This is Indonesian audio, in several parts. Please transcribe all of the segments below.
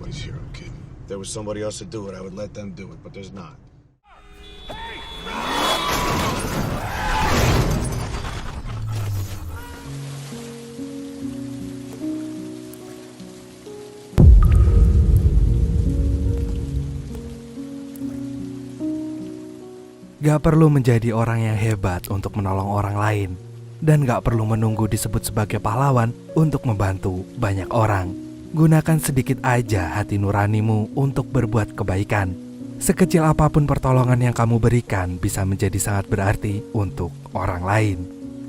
Nobody's hero, kid. If there was somebody else to do it, I would let them do it, but there's not. Gak perlu menjadi orang yang hebat untuk menolong orang lain, dan gak perlu menunggu disebut sebagai pahlawan untuk membantu banyak orang. Gunakan sedikit aja hati nuranimu untuk berbuat kebaikan. Sekecil apapun pertolongan yang kamu berikan bisa menjadi sangat berarti untuk orang lain.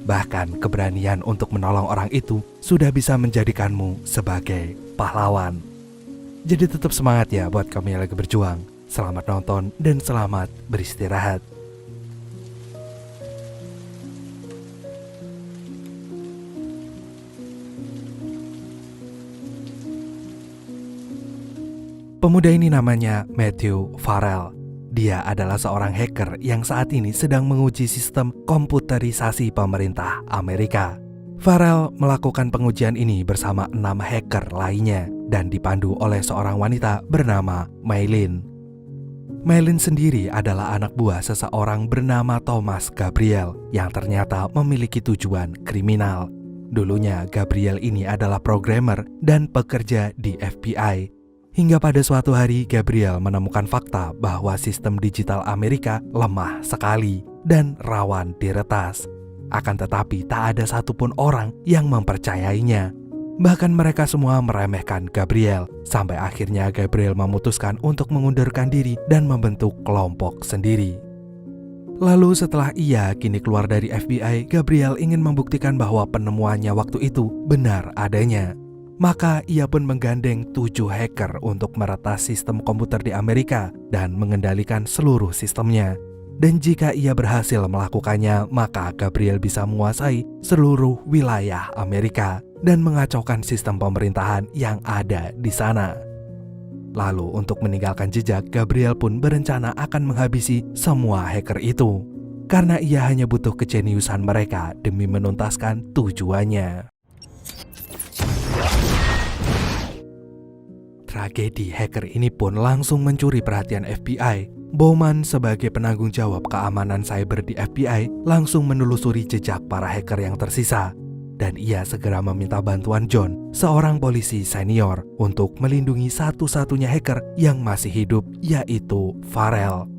Bahkan keberanian untuk menolong orang itu sudah bisa menjadikanmu sebagai pahlawan. Jadi tetap semangat ya buat kamu yang lagi berjuang. Selamat nonton dan selamat beristirahat. Pemuda ini namanya Matthew Farrell. Dia adalah seorang hacker yang saat ini sedang menguji sistem komputerisasi pemerintah Amerika. Farrell melakukan pengujian ini bersama 6 hacker lainnya dan dipandu oleh seorang wanita bernama Maylin. Maylin sendiri adalah anak buah seseorang bernama Thomas Gabriel yang ternyata memiliki tujuan kriminal. Dulunya Gabriel ini adalah programmer dan pekerja di FBI. Hingga pada suatu hari Gabriel menemukan fakta bahwa sistem digital Amerika lemah sekali dan rawan diretas. Akan tetapi tak ada satupun orang yang mempercayainya. Bahkan mereka semua meremehkan Gabriel, sampai akhirnya Gabriel memutuskan untuk mengundurkan diri dan membentuk kelompok sendiri. Lalu setelah ia kini keluar dari FBI, Gabriel ingin membuktikan bahwa penemuannya waktu itu benar adanya. Maka ia pun menggandeng 7 hacker untuk meretas sistem komputer di Amerika dan mengendalikan seluruh sistemnya. Dan jika ia berhasil melakukannya, maka Gabriel bisa menguasai seluruh wilayah Amerika dan mengacaukan sistem pemerintahan yang ada di sana. Lalu untuk meninggalkan jejak, Gabriel pun berencana akan menghabisi semua hacker itu. Karena ia hanya butuh kejeniusan mereka demi menuntaskan tujuannya. Tragedi hacker ini pun langsung mencuri perhatian FBI. Bowman sebagai penanggung jawab keamanan cyber di FBI langsung menelusuri jejak para hacker yang tersisa. Dan ia segera meminta bantuan John, seorang polisi senior, untuk melindungi satu-satunya hacker yang masih hidup, yaitu Farrell.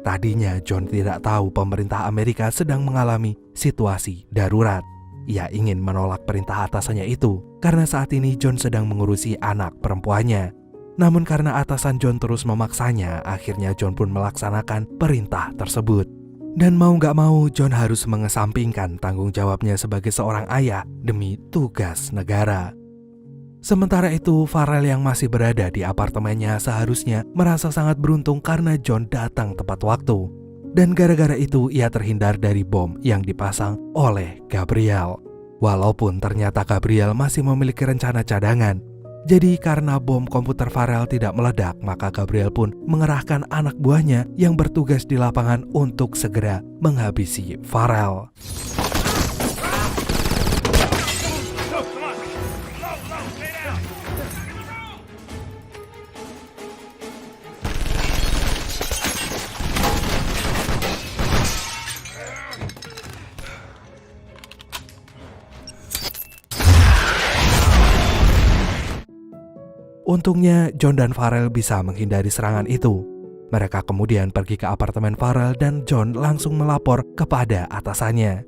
Tadinya John tidak tahu pemerintah Amerika sedang mengalami situasi darurat. Ia ingin menolak perintah atasannya itu karena saat ini John sedang mengurusi anak perempuannya. Namun karena atasan John terus memaksanya, akhirnya John pun melaksanakan perintah tersebut. Dan mau gak mau, John harus mengesampingkan tanggung jawabnya sebagai seorang ayah demi tugas negara. Sementara itu, Farrell yang masih berada di apartemennya seharusnya merasa sangat beruntung karena John datang tepat waktu. Dan gara-gara itu ia terhindar dari bom yang dipasang oleh Gabriel. Walaupun ternyata Gabriel masih memiliki rencana cadangan. Jadi karena bom komputer Farrell tidak meledak, maka Gabriel pun mengerahkan anak buahnya yang bertugas di lapangan untuk segera menghabisi Farrell. Untungnya John dan Farrell bisa menghindari serangan itu. Mereka kemudian pergi ke apartemen Farrell dan John langsung melapor kepada atasannya.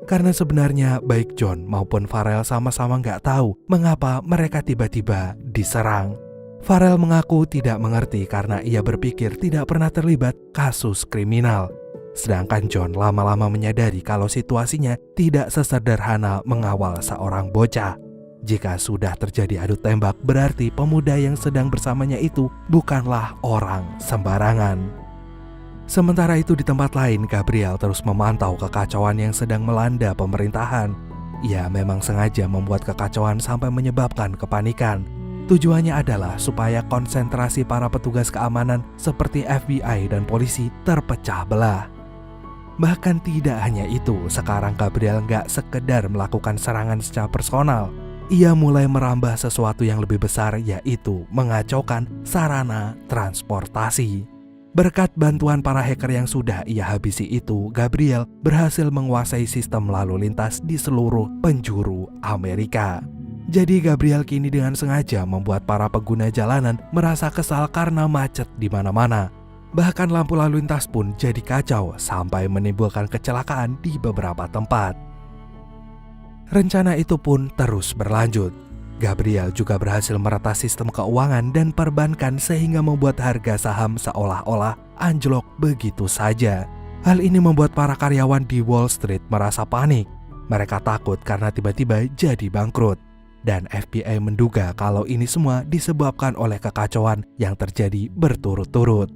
Karena sebenarnya baik John maupun Farrell sama-sama nggak tahu mengapa mereka tiba-tiba diserang. Farrell mengaku tidak mengerti karena ia berpikir tidak pernah terlibat kasus kriminal. Sedangkan John lama-lama menyadari kalau situasinya tidak sesederhana mengawal seorang bocah. Jika sudah terjadi adu tembak, berarti pemuda yang sedang bersamanya itu bukanlah orang sembarangan. Sementara itu di tempat lain, Gabriel terus memantau kekacauan yang sedang melanda pemerintahan. Ia memang sengaja membuat kekacauan sampai menyebabkan kepanikan. Tujuannya adalah supaya konsentrasi para petugas keamanan seperti FBI dan polisi terpecah belah. Bahkan tidak hanya itu, sekarang Gabriel nggak sekedar melakukan serangan secara personal. ia mulai merambah sesuatu yang lebih besar, yaitu mengacaukan sarana transportasi. Berkat bantuan para hacker yang sudah ia habisi itu, Gabriel berhasil menguasai sistem lalu lintas di seluruh penjuru Amerika. Jadi Gabriel kini dengan sengaja membuat para pengguna jalanan merasa kesal karena macet di mana-mana. Bahkan lampu lalu lintas pun jadi kacau sampai menimbulkan kecelakaan di beberapa tempat. Rencana itu pun terus berlanjut. Gabriel juga berhasil meretas sistem keuangan dan perbankan sehingga membuat harga saham seolah-olah anjlok begitu saja. Hal ini membuat para karyawan di Wall Street merasa panik. Mereka takut karena tiba-tiba jadi bangkrut. Dan FBI menduga kalau ini semua disebabkan oleh kekacauan yang terjadi berturut-turut.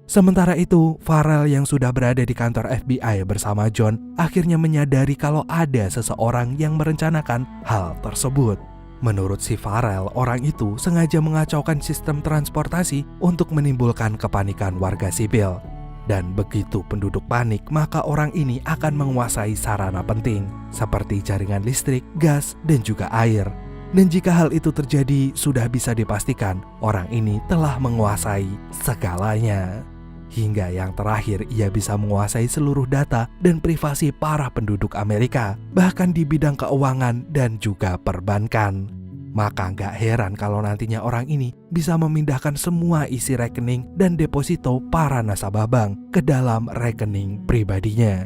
Sementara itu, Farrell yang sudah berada di kantor FBI bersama John akhirnya menyadari kalau ada seseorang yang merencanakan hal tersebut. Menurut si Farrell, orang itu sengaja mengacaukan sistem transportasi untuk menimbulkan kepanikan warga sipil. Dan begitu penduduk panik, maka orang ini akan menguasai sarana penting seperti jaringan listrik, gas, dan juga air. Dan jika hal itu terjadi, sudah bisa dipastikan orang ini telah menguasai segalanya. Hingga yang terakhir, ia bisa menguasai seluruh data dan privasi para penduduk Amerika, bahkan di bidang keuangan dan juga perbankan. Maka gak heran kalau nantinya orang ini bisa memindahkan semua isi rekening dan deposito para nasabah bank ke dalam rekening pribadinya.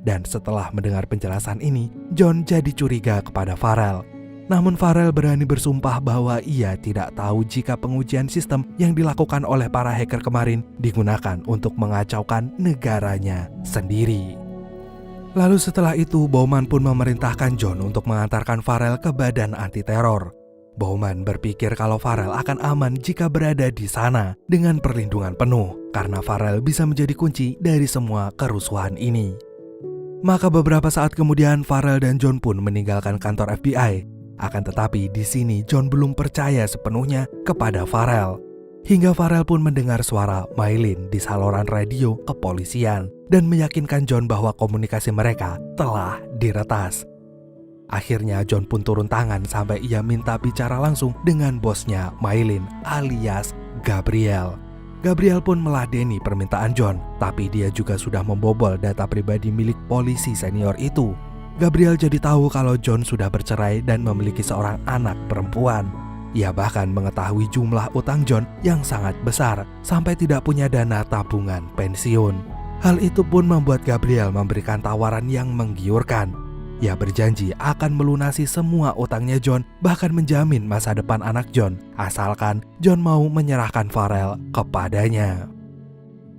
Dan setelah mendengar penjelasan ini, John jadi curiga kepada Farrell. Namun Farrell berani bersumpah bahwa ia tidak tahu jika pengujian sistem yang dilakukan oleh para hacker kemarin digunakan untuk mengacaukan negaranya sendiri. Lalu setelah itu, Bowman pun memerintahkan John untuk mengantarkan Farrell ke badan anti-teror. Bowman berpikir kalau Farrell akan aman jika berada di sana dengan perlindungan penuh, karena Farrell bisa menjadi kunci dari semua kerusuhan ini. Maka beberapa saat kemudian Farrell dan John pun meninggalkan kantor FBI. Akan tetapi di sini John belum percaya sepenuhnya kepada Farrell. Hingga Farrell pun mendengar suara Maylin di saluran radio kepolisian dan meyakinkan John bahwa komunikasi mereka telah diretas. Akhirnya John pun turun tangan sampai ia minta bicara langsung dengan bosnya Maylin alias Gabriel. Gabriel pun meladeni permintaan John, tapi dia juga sudah membobol data pribadi milik polisi senior itu. Gabriel jadi tahu kalau John sudah bercerai dan memiliki seorang anak perempuan. Ia bahkan mengetahui jumlah utang John yang sangat besar sampai tidak punya dana tabungan pensiun. Hal itu pun membuat Gabriel memberikan tawaran yang menggiurkan. Ia berjanji akan melunasi semua utangnya John, bahkan menjamin masa depan anak John, asalkan John mau menyerahkan Farrell kepadanya.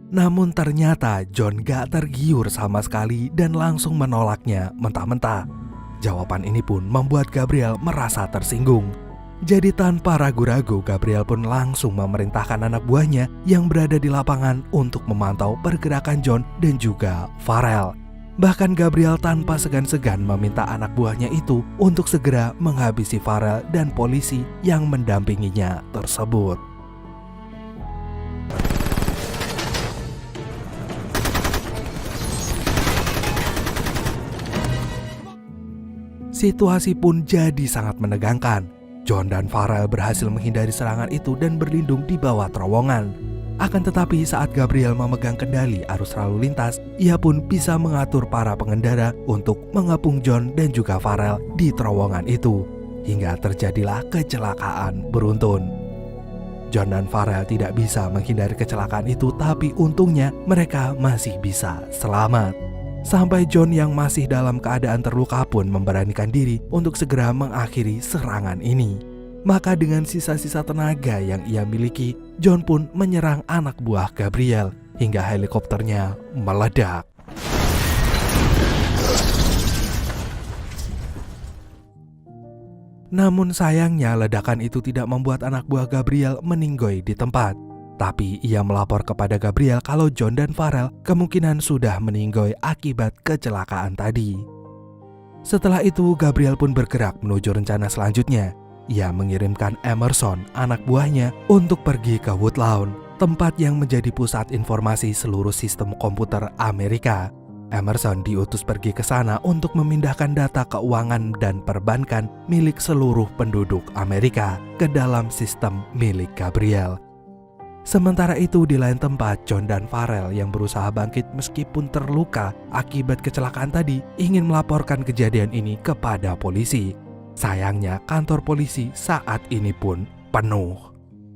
Namun ternyata John gak tergiur sama sekali dan langsung menolaknya mentah-mentah. Jawaban ini pun membuat Gabriel merasa tersinggung. Jadi tanpa ragu-ragu, Gabriel pun langsung memerintahkan anak buahnya yang berada di lapangan untuk memantau pergerakan John dan juga Farrell. Bahkan Gabriel tanpa segan-segan meminta anak buahnya itu untuk segera menghabisi Farrell dan polisi yang mendampinginya tersebut. Situasi pun jadi sangat menegangkan. John dan Farrell berhasil menghindari serangan itu dan berlindung di bawah terowongan. Akan tetapi saat Gabriel memegang kendali arus lalu lintas, ia pun bisa mengatur para pengendara untuk mengepung John dan juga Farrell di terowongan itu. Hingga terjadilah kecelakaan beruntun. John dan Farrell tidak bisa menghindari kecelakaan itu, tapi untungnya mereka masih bisa selamat. Sampai John yang masih dalam keadaan terluka pun memberanikan diri untuk segera mengakhiri serangan ini. Maka dengan sisa-sisa tenaga yang ia miliki, John pun menyerang anak buah Gabriel hingga helikopternya meledak. Namun sayangnya ledakan itu tidak membuat anak buah Gabriel meninggoy di tempat. Tapi ia melapor kepada Gabriel kalau John dan Farrell kemungkinan sudah meninggoy akibat kecelakaan tadi. Setelah itu Gabriel pun bergerak menuju rencana selanjutnya. Ia mengirimkan Emerson, anak buahnya, untuk pergi ke Woodlawn, tempat yang menjadi pusat informasi seluruh sistem komputer Amerika. Emerson diutus pergi ke sana untuk memindahkan data keuangan dan perbankan milik seluruh penduduk Amerika ke dalam sistem milik Gabriel. Sementara itu di lain tempat, John dan Farrell yang berusaha bangkit meskipun terluka akibat kecelakaan tadi ingin melaporkan kejadian ini kepada polisi. Sayangnya kantor polisi saat ini pun penuh.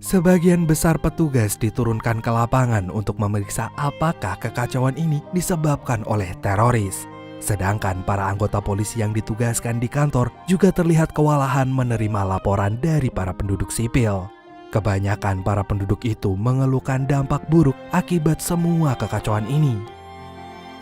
Sebagian besar petugas diturunkan ke lapangan untuk memeriksa apakah kekacauan ini disebabkan oleh teroris. Sedangkan para anggota polisi yang ditugaskan di kantor juga terlihat kewalahan menerima laporan dari para penduduk sipil. Kebanyakan para penduduk itu mengeluhkan dampak buruk akibat semua kekacauan ini.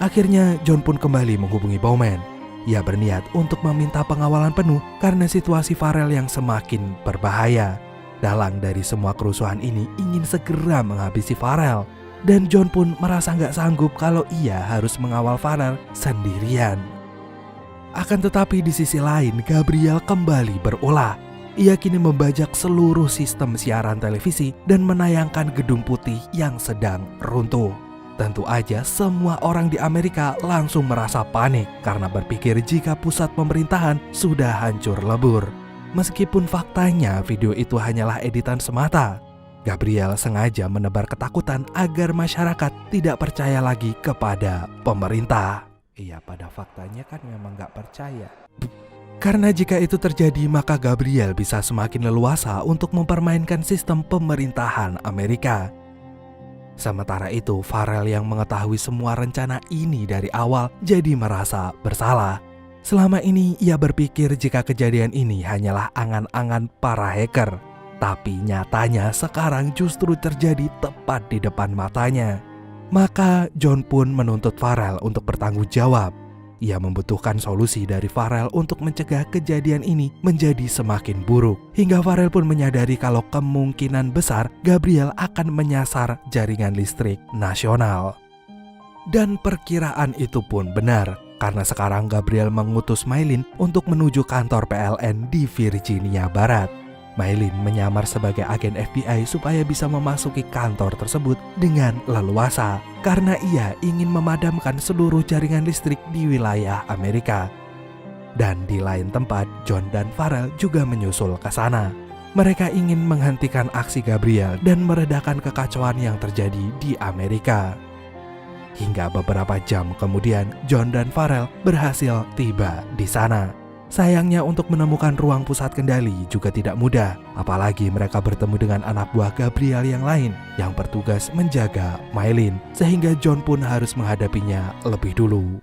Akhirnya John pun kembali menghubungi Bowman. Ia berniat untuk meminta pengawalan penuh karena situasi Farrell yang semakin berbahaya. Dalang dari semua kerusuhan ini ingin segera menghabisi Farrell, dan John pun merasa nggak sanggup kalau ia harus mengawal Farrell sendirian. Akan tetapi di sisi lain, Gabriel kembali berulah. Ia kini membajak seluruh sistem siaran televisi dan menayangkan Gedung Putih yang sedang runtuh. Tentu aja semua orang di Amerika langsung merasa panik karena berpikir jika pusat pemerintahan sudah hancur lebur. Meskipun faktanya video itu hanyalah editan semata, Gabriel sengaja menebar ketakutan agar masyarakat tidak percaya lagi kepada pemerintah. Iya, pada faktanya kan memang gak percaya. Karena jika itu terjadi, maka Gabriel bisa semakin leluasa untuk mempermainkan sistem pemerintahan Amerika. Sementara itu, Farrell yang mengetahui semua rencana ini dari awal jadi merasa bersalah. Selama ini ia berpikir jika kejadian ini hanyalah angan-angan para hacker. Tapi nyatanya sekarang justru terjadi tepat di depan matanya. Maka John pun menuntut Farrell untuk bertanggung jawab. Ia membutuhkan solusi dari Farrell untuk mencegah kejadian ini menjadi semakin buruk. Hingga Farrell pun menyadari kalau kemungkinan besar Gabriel akan menyasar jaringan listrik nasional. Dan perkiraan itu pun benar. Karena sekarang Gabriel mengutus Maylin untuk menuju kantor PLN di Virginia Barat. Maylin menyamar sebagai agen FBI supaya bisa memasuki kantor tersebut dengan leluasa. Karena ia ingin memadamkan seluruh jaringan listrik di wilayah Amerika. Dan di lain tempat, John dan Farrell juga menyusul ke sana. Mereka ingin menghentikan aksi Gabriel dan meredakan kekacauan yang terjadi di Amerika. Hingga beberapa jam kemudian, John dan Farrell berhasil tiba di sana. Sayangnya untuk menemukan ruang pusat kendali juga tidak mudah, apalagi mereka bertemu dengan anak buah Gabriel yang lain yang bertugas menjaga Maylin, sehingga John pun harus menghadapinya lebih dulu.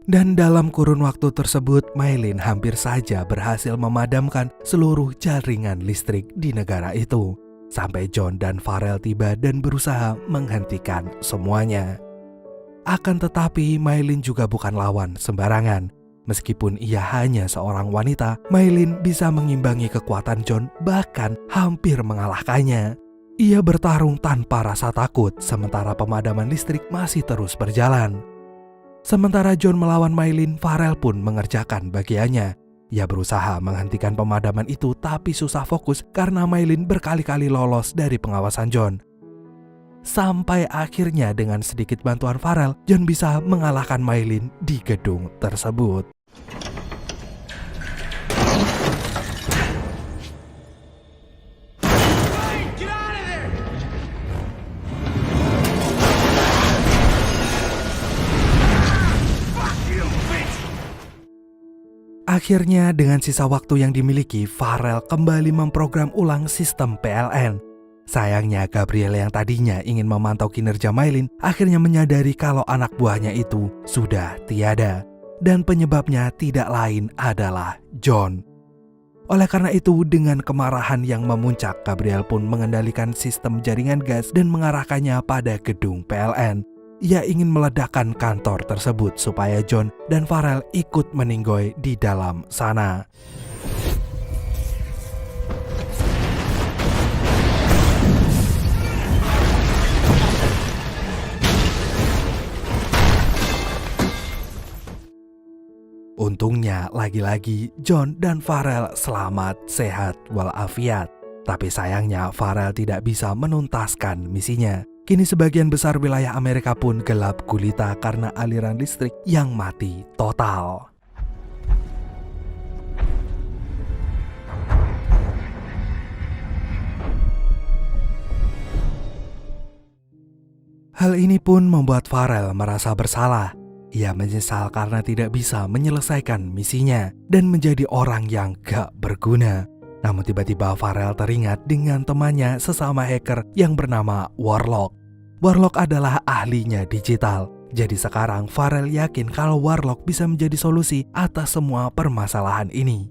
Dan dalam kurun waktu tersebut, Maylin hampir saja berhasil memadamkan seluruh jaringan listrik di negara itu. Sampai John dan Farrell tiba dan berusaha menghentikan semuanya. Akan tetapi, Maylin juga bukan lawan sembarangan. Meskipun ia hanya seorang wanita, Maylin bisa mengimbangi kekuatan John, bahkan hampir mengalahkannya. Ia bertarung tanpa rasa takut, sementara pemadaman listrik masih terus berjalan. Sementara John melawan Maylin, Farrell pun mengerjakan bagiannya. Ia berusaha menghentikan pemadaman itu tapi susah fokus karena Maylin berkali-kali lolos dari pengawasan John. Sampai akhirnya dengan sedikit bantuan Farrell, John bisa mengalahkan Maylin di gedung tersebut. Akhirnya dengan sisa waktu yang dimiliki, Farrell kembali memprogram ulang sistem PLN. Sayangnya Gabriel yang tadinya ingin memantau kinerja Maylin akhirnya menyadari kalau anak buahnya itu sudah tiada. Dan penyebabnya tidak lain adalah John. Oleh karena itu, dengan kemarahan yang memuncak, Gabriel pun mengendalikan sistem jaringan gas dan mengarahkannya pada gedung PLN. Ia ingin meledakkan kantor tersebut supaya John dan Farrell ikut meninggoy di dalam sana. Untungnya lagi-lagi John dan Farrell selamat, sehat walafiat. Tapi sayangnya Farrell tidak bisa menuntaskan misinya. Kini sebagian besar wilayah Amerika pun gelap gulita karena aliran listrik yang mati total. Hal ini pun membuat Farrell merasa bersalah. Ia menyesal karena tidak bisa menyelesaikan misinya dan menjadi orang yang gak berguna. Namun tiba-tiba Farrell teringat dengan temannya sesama hacker yang bernama Warlock. Warlock adalah ahlinya digital. Jadi sekarang Farrell yakin kalau Warlock bisa menjadi solusi atas semua permasalahan ini.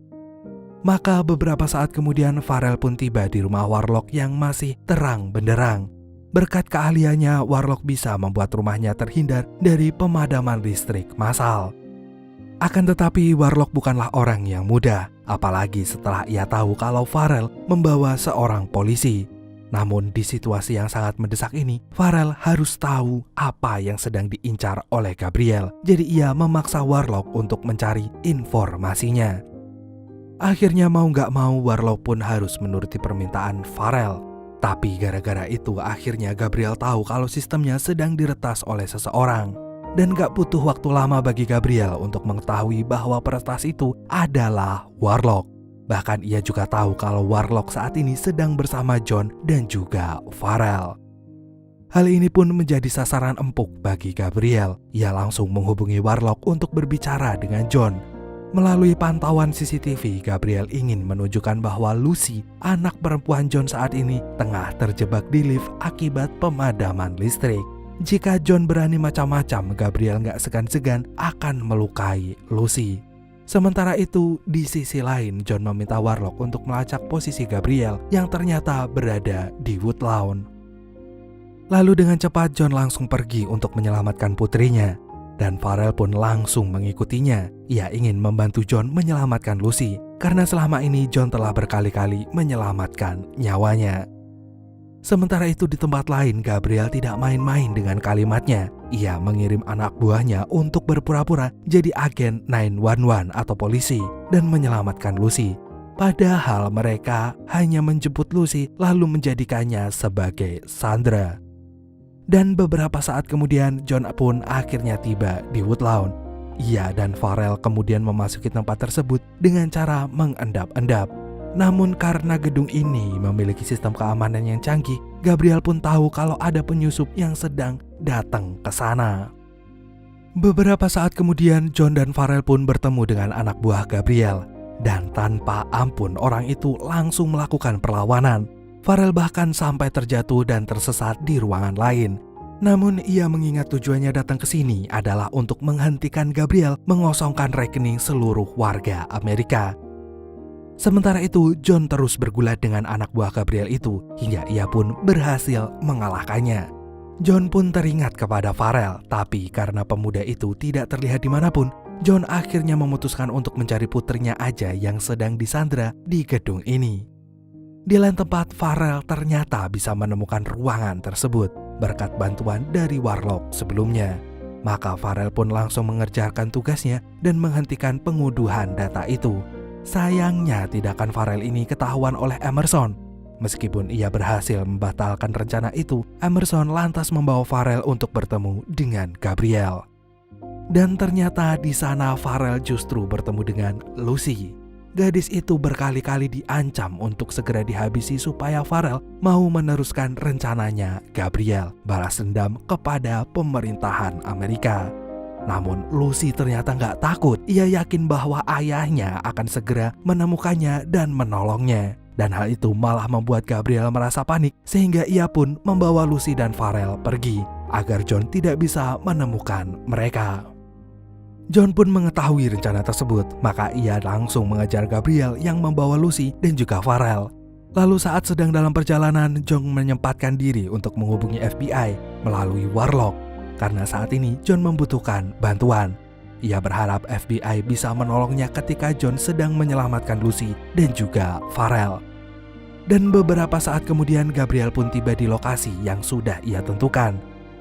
Maka beberapa saat kemudian Farrell pun tiba di rumah Warlock yang masih terang benderang. Berkat keahliannya, Warlock bisa membuat rumahnya terhindar dari pemadaman listrik massal. Akan tetapi Warlock bukanlah orang yang mudah, apalagi setelah ia tahu kalau Farrell membawa seorang polisi. Namun di situasi yang sangat mendesak ini, Farrell harus tahu apa yang sedang diincar oleh Gabriel. Jadi ia memaksa Warlock untuk mencari informasinya. Akhirnya mau gak mau Warlock pun harus menuruti permintaan Farrell. Tapi gara-gara itu akhirnya Gabriel tahu kalau sistemnya sedang diretas oleh seseorang. Dan gak butuh waktu lama bagi Gabriel untuk mengetahui bahwa peretas itu adalah Warlock. Bahkan ia juga tahu kalau Warlock saat ini sedang bersama John dan juga Farrell. Hal ini pun menjadi sasaran empuk bagi Gabriel. Ia langsung menghubungi Warlock untuk berbicara dengan John. Melalui pantauan CCTV, Gabriel ingin menunjukkan bahwa Lucy, anak perempuan John saat ini, tengah terjebak di lift akibat pemadaman listrik. Jika John berani macam-macam, Gabriel gak segan-segan akan melukai Lucy. Sementara itu, di sisi lain, John meminta Warlock untuk melacak posisi Gabriel yang ternyata berada di Woodlawn. Lalu dengan cepat John langsung pergi untuk menyelamatkan putrinya. Dan Farrell pun langsung mengikutinya. Ia ingin membantu John menyelamatkan Lucy, karena selama ini John telah berkali-kali menyelamatkan nyawanya. Sementara itu di tempat lain, Gabriel tidak main-main dengan kalimatnya. Ia mengirim anak buahnya untuk berpura-pura jadi agen 911 atau polisi dan menyelamatkan Lucy. Padahal mereka hanya menjemput Lucy lalu menjadikannya sebagai sandera. Dan beberapa saat kemudian John pun akhirnya tiba di Woodlawn. Ia dan Farrell kemudian memasuki tempat tersebut dengan cara mengendap-endap. Namun karena gedung ini memiliki sistem keamanan yang canggih, Gabriel pun tahu kalau ada penyusup yang sedang datang ke sana. Beberapa saat kemudian John dan Farrell pun bertemu dengan anak buah Gabriel. Dan tanpa ampun orang itu langsung melakukan perlawanan. Farrell bahkan sampai terjatuh dan tersesat di ruangan lain. Namun ia mengingat tujuannya datang ke sini adalah untuk menghentikan Gabriel mengosongkan rekening seluruh warga Amerika. Sementara itu John terus bergulat dengan anak buah Gabriel itu hingga ia pun berhasil mengalahkannya. John pun teringat kepada Farrell, tapi karena pemuda itu tidak terlihat dimanapun, John akhirnya memutuskan untuk mencari putrinya aja yang sedang disandra di gedung ini. Di lain tempat, Farrell ternyata bisa menemukan ruangan tersebut berkat bantuan dari Warlock sebelumnya. Maka Farrell pun langsung mengerjakan tugasnya dan menghentikan pengunduhan data itu. Sayangnya tindakan Farrell ini ketahuan oleh Emerson. Meskipun ia berhasil membatalkan rencana itu, Emerson lantas membawa Farrell untuk bertemu dengan Gabriel. Dan ternyata di sana Farrell justru bertemu dengan Lucy. Gadis itu berkali-kali diancam untuk segera dihabisi supaya Farrell mau meneruskan rencananya Gabriel balas dendam kepada pemerintahan Amerika. Namun Lucy ternyata gak takut. Ia yakin bahwa ayahnya akan segera menemukannya dan menolongnya. Dan hal itu malah membuat Gabriel merasa panik sehingga ia pun membawa Lucy dan Farrell pergi agar John tidak bisa menemukan mereka. John pun mengetahui rencana tersebut, maka ia langsung mengejar Gabriel yang membawa Lucy dan juga Farrell. Lalu saat sedang dalam perjalanan, John menyempatkan diri untuk menghubungi FBI melalui Warlock. Karena saat ini John membutuhkan bantuan. Ia berharap FBI bisa menolongnya ketika John sedang menyelamatkan Lucy dan juga Farrell. Dan beberapa saat kemudian Gabriel pun tiba di lokasi yang sudah ia tentukan.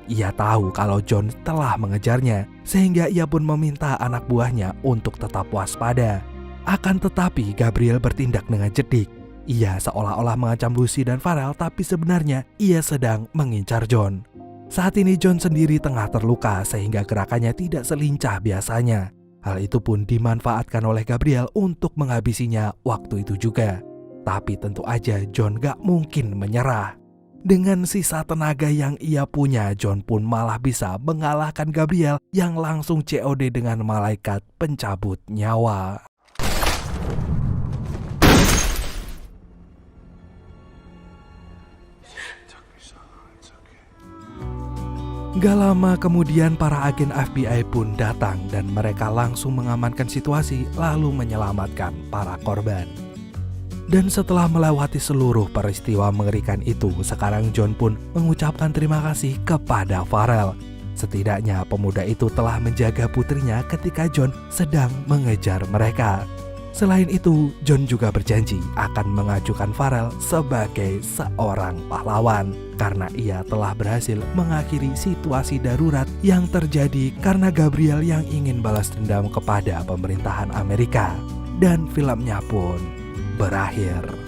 Ia tahu kalau John telah mengejarnya, sehingga ia pun meminta anak buahnya untuk tetap waspada. Akan tetapi Gabriel bertindak dengan cerdik. Ia seolah-olah mengancam Lucy dan Farrell, tapi sebenarnya ia sedang mengincar John. Saat ini John sendiri tengah terluka sehingga gerakannya tidak selincah biasanya. Hal itu pun dimanfaatkan oleh Gabriel untuk menghabisinya waktu itu juga. Tapi tentu aja John gak mungkin menyerah. Dengan sisa tenaga yang ia punya, John pun malah bisa mengalahkan Gabriel yang langsung COD dengan malaikat pencabut nyawa. Gak lama kemudian para agen FBI pun datang dan mereka langsung mengamankan situasi lalu menyelamatkan para korban. Dan setelah melewati seluruh peristiwa mengerikan itu, sekarang John pun mengucapkan terima kasih kepada Farrell. Setidaknya pemuda itu telah menjaga putrinya ketika John sedang mengejar mereka. Selain itu, John juga berjanji akan mengajukan Farrell sebagai seorang pahlawan karena ia telah berhasil mengakhiri situasi darurat yang terjadi karena Gabriel yang ingin balas dendam kepada pemerintahan Amerika. Dan filmnya pun berakhir.